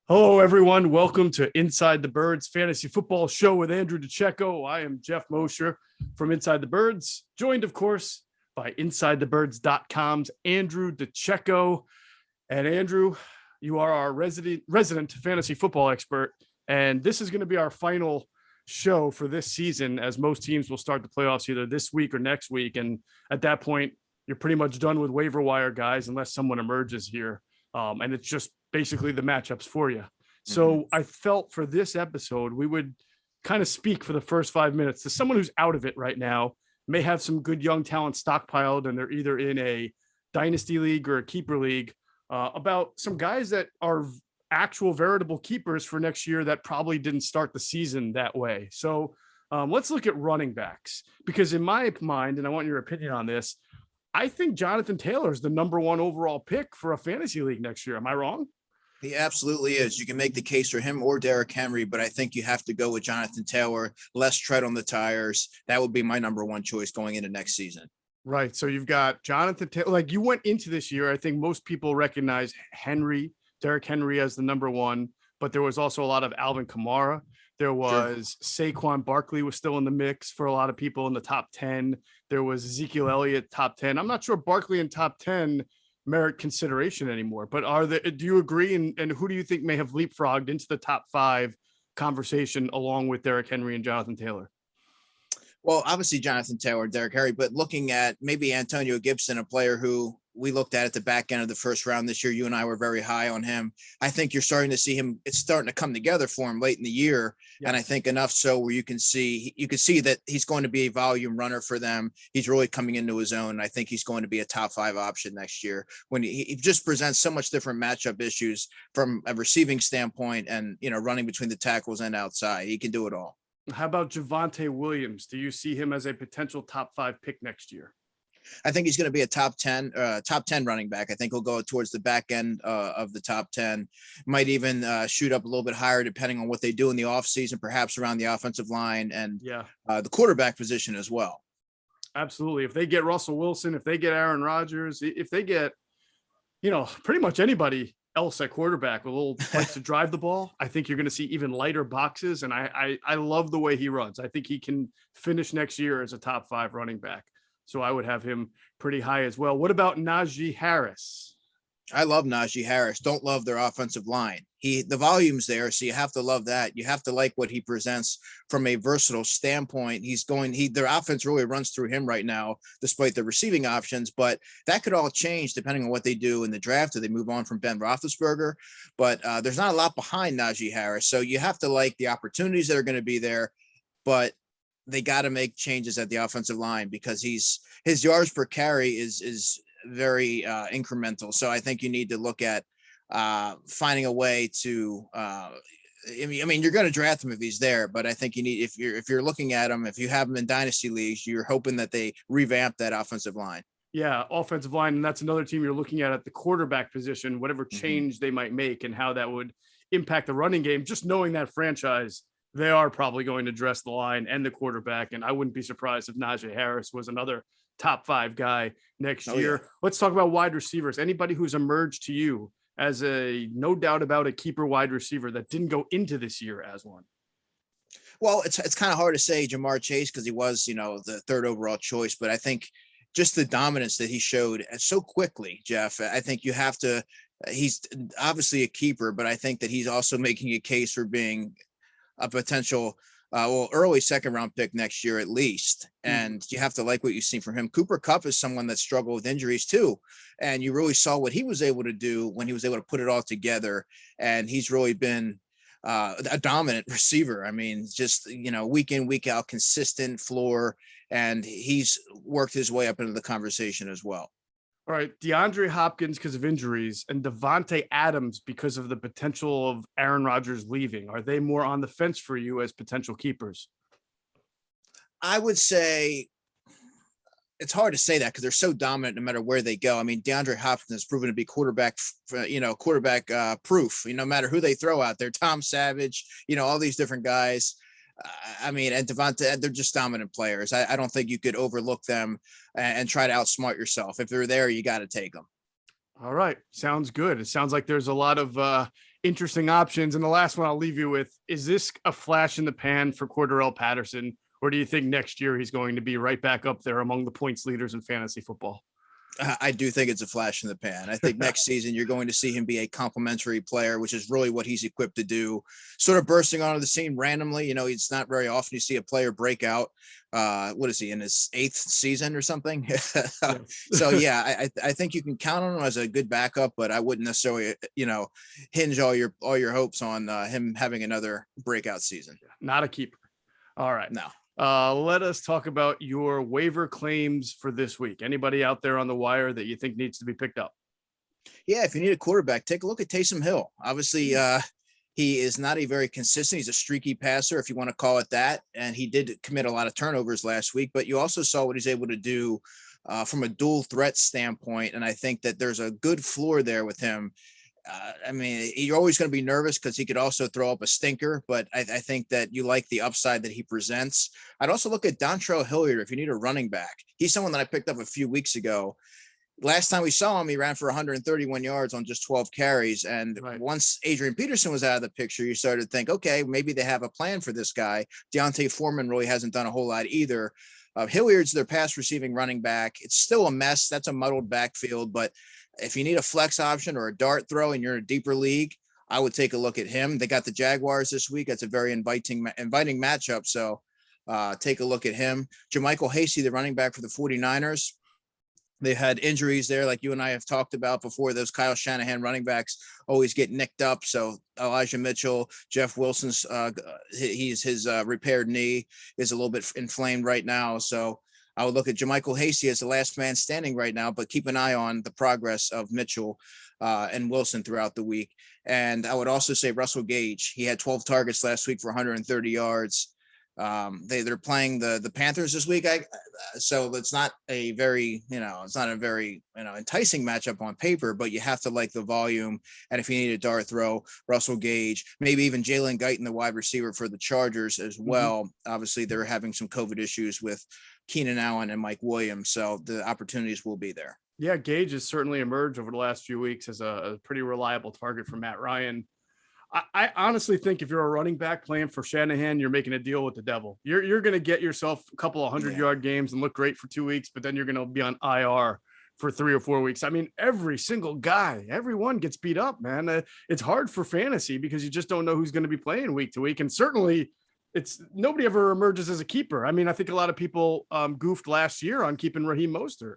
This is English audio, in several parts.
Hello, everyone. Welcome to Inside the Birds Fantasy Football Show with Andrew DiCecco. I am Jeff Mosher from Inside the Birds, joined, of course, by InsideTheBirds.com's Andrew DiCecco. And Andrew, you are our resident fantasy football expert, and this is going to be our final show for this season, as most teams will start the playoffs either this week or next week. And at that point, you're pretty much done with waiver wire guys, unless someone emerges here. And it's just basically the matchups for you. So I felt for this episode, we would kind of speak for the first 5 minutes to someone who's out of it right now, may have some good young talent stockpiled, and they're either in a dynasty league or a keeper league, about some guys that are actual veritable keepers for next year that probably didn't start the season that way. So let's look at running backs, because in my mind, and I want your opinion on this, I think Jonathan Taylor is the number one overall pick for a fantasy league next year. Am I wrong? He absolutely is. You can make the case for him or Derrick Henry, but I think you have to go with Jonathan Taylor, less tread on the tires. That would be my number one choice going into next season. Right. So you've got Jonathan Taylor. Like, you went into this year, I think most people recognize Derrick Henry as the number one, but there was also a lot of Alvin Kamara. There was Saquon Barkley was still in the mix for a lot of people in the top 10. There was Ezekiel Elliott, top 10. I'm not sure Barkley in top 10 merit consideration anymore, but do you agree? And who do you think may have leapfrogged into the top 5 conversation along with Derrick Henry and Jonathan Taylor? Well, obviously Jonathan Taylor, Derrick Henry, but looking at maybe Antonio Gibson, a player who we looked at the back end of the first round this year. You and I were very high on him. I think you're starting to see him. It's starting to come together for him late in the year. Yes. And I think enough so where you can see that he's going to be a volume runner for them. He's really coming into his own. I think he's going to be a top 5 option next year when he just presents so much different matchup issues from a receiving standpoint and, running between the tackles and outside. He can do it all. How about Javante Williams? Do you see him as a potential top 5 pick next year? I think he's going to be a top 10 running back. I think he'll go towards the back end of the top 10, might even shoot up a little bit higher depending on what they do in the offseason, perhaps around the offensive line and the quarterback position as well. Absolutely. If they get Russell Wilson, if they get Aaron Rodgers, if they get, pretty much anybody else at quarterback, a little like to drive the ball, I think you're going to see even lighter boxes. And I love the way he runs. I think he can finish next year as a top 5 running back. So I would have him pretty high as well. What about Naji Harris? I love Naji Harris. Don't love their offensive line. The volume's there, so you have to love that. You have to like what he presents from a versatile standpoint. Their offense really runs through him right now, despite the receiving options. But that could all change depending on what they do in the draft. Do they move on from Ben Roethlisberger? But there's not a lot behind Naji Harris, so you have to like the opportunities that are going to be there. But they got to make changes at the offensive line because his yards per carry is very incremental. So I think you need to look at finding a way to. I mean, you're going to draft him if he's there, but I think you need if you're looking at him, if you have him in dynasty leagues, you're hoping that they revamp that offensive line. Yeah, offensive line, and that's another team you're looking at the quarterback position. Whatever change they might make and how that would impact the running game. Just knowing that franchise, they are probably going to address the line and the quarterback. And I wouldn't be surprised if Naji Harris was another top 5 guy next year. Yeah. Let's talk about wide receivers. Anybody who's emerged to you as no doubt about a keeper wide receiver that didn't go into this year as one? Well, it's kind of hard to say Jamar Chase because he was, the 3rd overall choice. But I think just the dominance that he showed so quickly, Jeff, I think you have to – he's obviously a keeper, but I think that he's also making a case for being – a potential early 2nd round pick next year at least. And you have to like what you've seen from him. Cooper Kupp is someone that struggled with injuries too. And you really saw what he was able to do when he was able to put it all together. And he's really been a dominant receiver. I mean, just, week in, week out, consistent floor. And he's worked his way up into the conversation as well. All right, DeAndre Hopkins because of injuries and Devontae Adams because of the potential of Aaron Rodgers leaving. Are they more on the fence for you as potential keepers? I would say it's hard to say that because they're so dominant no matter where they go. I mean, DeAndre Hopkins has proven to be quarterback proof. No matter who they throw out there, Tom Savage, all these different guys. And Devontae, they're just dominant players. I don't think you could overlook them and try to outsmart yourself. If they're there, you got to take them. All right. Sounds good. It sounds like there's a lot of interesting options. And the last one I'll leave you with, is this a flash in the pan for Cordarrelle Patterson? Or do you think next year he's going to be right back up there among the points leaders in fantasy football? I do think it's a flash in the pan. I think next season you're going to see him be a complementary player, which is really what he's equipped to do. Sort of bursting onto the scene randomly. You know, it's not very often you see a player break out. What is he, in his 8th season or something? So yeah, I think you can count on him as a good backup, but I wouldn't necessarily, hinge all your hopes on him having another breakout season. Not a keeper. All right. No. Let us talk about your waiver claims for this week. Anybody out there on the wire that you think needs to be picked up? Yeah, if you need a quarterback, take a look at Taysom Hill. Obviously, he is not a very consistent. He's a streaky passer, if you want to call it that. And he did commit a lot of turnovers last week, but you also saw what he's able to do from a dual threat standpoint. And I think that there's a good floor there with him. I mean, you're always going to be nervous because he could also throw up a stinker, but I think that you like the upside that he presents. I'd also look at Dontrell Hilliard if you need a running back. He's someone that I picked up a few weeks ago. Last time we saw him, he ran for 131 yards on just 12 carries. And once Adrian Peterson was out of the picture, you started to think, okay, maybe they have a plan for this guy. Deontay Foreman really hasn't done a whole lot either. Hilliard's their pass receiving running back. It's still a mess. That's a muddled backfield, but if you need a flex option or a dart throw and you're in a deeper league, I would take a look at him. They got the Jaguars this week. That's a very inviting matchup. So take a look at him. JaMycal Hasty, the running back for the 49ers. They had injuries there, like you and I have talked about before. Those Kyle Shanahan running backs always get nicked up. So Elijah Mitchell, Jeff Wilson's, his repaired knee is a little bit inflamed right now. So I would look at JaMycal Hasty as the last man standing right now, but keep an eye on the progress of Mitchell and Wilson throughout the week. And I would also say Russell Gage. He had 12 targets last week for 130 yards. They're playing the Panthers this week. So it's not a very, enticing matchup on paper, but you have to like the volume. And if you need a dart throw, Russell Gage, maybe even Jalen Guyton, the wide receiver for the Chargers as well. Obviously they're having some COVID issues with Keenan Allen and Mike Williams. So the opportunities will be there. Yeah. Gage has certainly emerged over the last few weeks as a pretty reliable target for Matt Ryan. I honestly think if you're a running back playing for Shanahan, you're making a deal with the devil. You're going to get yourself a couple of 100-yard games and look great for 2 weeks, but then you're going to be on IR for 3 or 4 weeks. I mean, every single guy, everyone gets beat up, man. It's hard for fantasy because you just don't know who's going to be playing week to week. And certainly nobody ever emerges as a keeper. I mean, I think a lot of people goofed last year on keeping Raheem Mostert.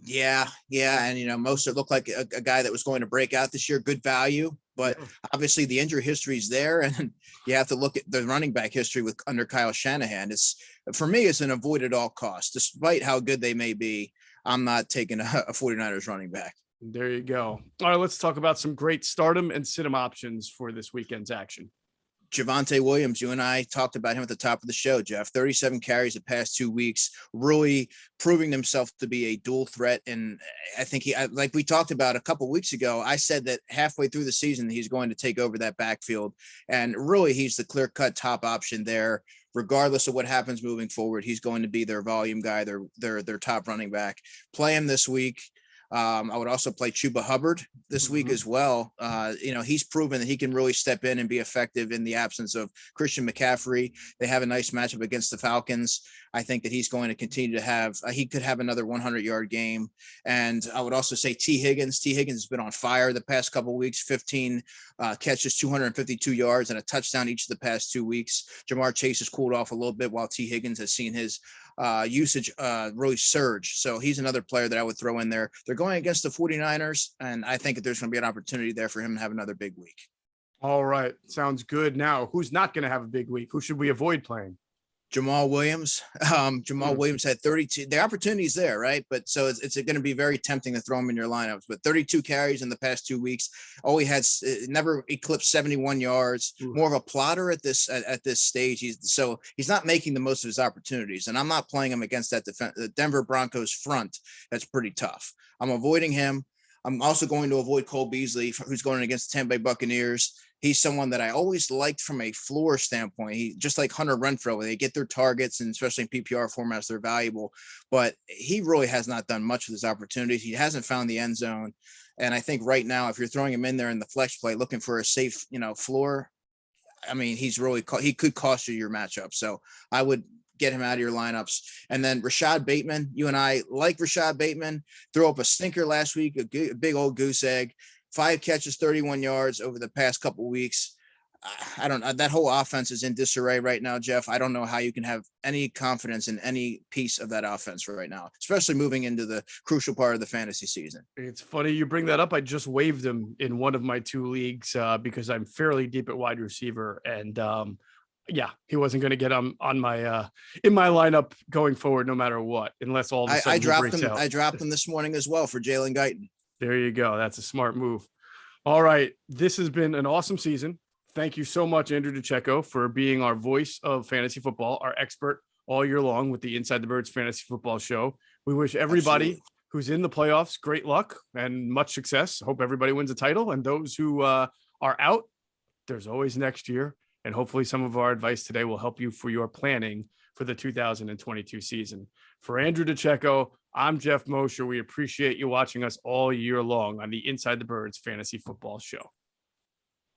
Yeah. And, Mostert looked like a guy that was going to break out this year, good value, but obviously the injury history is there. And you have to look at the running back history under Kyle Shanahan. For me, it's an avoid at all costs, despite how good they may be. I'm not taking a 49ers running back. There you go. All right, let's talk about some great stardom and sit 'em options for this weekend's action. Javante Williams, you and I talked about him at the top of the show, Jeff. 37 carries the past 2 weeks, really proving himself to be a dual threat. And I think like we talked about a couple of weeks ago, I said that halfway through the season, he's going to take over that backfield. And really, he's the clear-cut top option there. Regardless of what happens moving forward, he's going to be their volume guy, their top running back. Play him this week. I would also play Chuba Hubbard this week as well. He's proven that he can really step in and be effective in the absence of Christian McCaffrey. They have a nice matchup against the Falcons. I think that he's going to continue to have, he could have another 100-yard game. And I would also say T. Higgins. T. Higgins has been on fire the past couple of weeks, 15 catches, 252 yards, and a touchdown each of the past 2 weeks. Jamar Chase has cooled off a little bit while T. Higgins has seen his usage really surge. So he's another player that I would throw in there. They're going against the 49ers, and I think that there's going to be an opportunity there for him to have another big week. All right. Sounds good. Now, who's not going to have a big week? Who should we avoid playing? Jamal Williams. Jamal Williams had 32. The opportunity's there, right? But so it's going to be very tempting to throw him in your lineups. But 32 carries in the past 2 weeks. He had never eclipsed 71 yards. More of a plotter at this stage. He's not making the most of his opportunities. And I'm not playing him against that the Denver Broncos front. That's pretty tough. I'm avoiding him. I'm also going to avoid Cole Beasley, who's going against the Tampa Bay Buccaneers. He's someone that I always liked from a floor standpoint. He just like Hunter Renfrow, they get their targets, and especially in PPR formats, they're valuable. But he really has not done much with his opportunities. He hasn't found the end zone. And I think right now, if you're throwing him in there in the flex play, looking for a safe, floor, I mean, he could cost you your matchup. So I would get him out of your lineups. And then Rashad Bateman, you and I like Rashad Bateman, throw up a stinker last week, a big old goose egg, 5 catches, 31 yards over the past couple of weeks. I don't know. That whole offense is in disarray right now, Jeff. I don't know how you can have any confidence in any piece of that offense right now, especially moving into the crucial part of the fantasy season. It's funny you bring that up. I just waived him in one of my 2 leagues because I'm fairly deep at wide receiver. And he wasn't going to get on my in my lineup going forward, no matter what, unless all of a sudden I dropped him. I dropped him this morning as well for Jalen Guyton. There you go. That's a smart move. All right. This has been an awesome season. Thank you so much, Andrew DiCecco, for being our voice of fantasy football, our expert all year long with the Inside the Birds Fantasy Football Show. We wish everybody who's in the playoffs great luck and much success. Hope everybody wins a title. And those who are out, there's always next year. And hopefully some of our advice today will help you for your planning for the 2022 season. For Andrew DiCecco, I'm Jeff Mosher. We appreciate you watching us all year long on the Inside the Birds Fantasy Football Show.